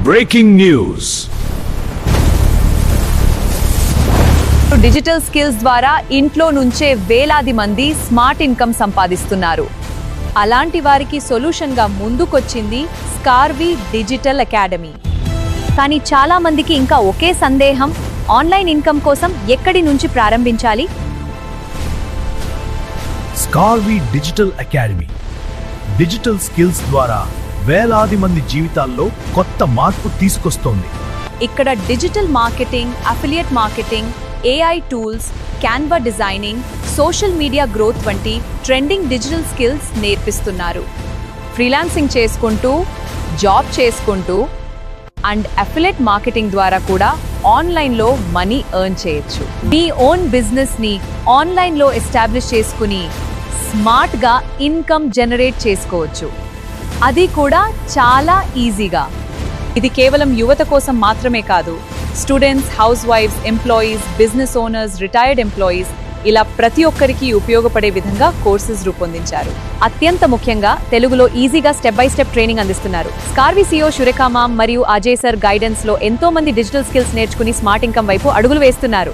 Breaking news. Digital skills ద్వారా ఇంట్లో నుంచే వేలాది మంది స్మార్ట్ ఇన్కమ్ సంపాదిస్తున్నారు. అలాంటి వారికి సొల్యూషన్గా ముందుకొచ్చింది స్కార్వీ డిజిటల్ అకాడమీ. కానీ చాలా మందికి ఇంకా ఒకే సందేహం, ఆన్లైన్ ఇన్కమ్ కోసం ఎక్కడి నుంచి ప్రారంభించాలి? స్కార్వీ డిజిటల్ అకాడమీ డిజిటల్ స్కిల్స్ ద్వారా వేలాది మంది జీవితాల్లో కొత్త మార్పు తీసుకొస్తోంది. ఇక్కడ digital marketing, affiliate marketing, AI tools, Canva designing, social media growth వంటి ట్రెండింగ్ డిజిటల్ స్కిల్స్ నేర్పిస్తున్నారు. ఫ్రీలాన్సింగ్ చేసుకుంటూ, జాబ్ చేసుకుంటూ అండ్ అఫిలియేట్ మార్కెటింగ్ ద్వారా కూడా ఆన్లైన్లో మనీ ఎర్న్ చేయొచ్చు. మీ ఓన్ బిజినెస్ని ఆన్లైన్లో ఎస్టాబ్లిష్ చేసుకుని స్మార్ట్గా ఇన్కమ్ జనరేట్ చేసుకోవచ్చు. అది కూడా చాలా ఈజీగా. ఇది కేవలం యువత కోసం మాత్రమే కాదు, స్టూడెంట్స్, హౌస్ వైఫ్స్, employees, business owners, retired employees ఇలా ప్రతి ఒక్కరికి ఉపయోగపడే విధంగా కోర్సెస్ రూపొందించారు. అత్యంత ముఖ్యంగా తెలుగులో ఈజీగా స్టెప్ బై స్టెప్ ట్రైనింగ్ అందిస్తున్నారు. స్కార్వీ CEO శురేఖా మామ్ మరియు అజయ్ సర్ గైడెన్స్ లో ఎంతో మంది డిజిటల్ స్కిల్స్ నేర్చుకుని స్మార్ట్ ఇన్కమ్ వైపు అడుగులు వేస్తున్నారు.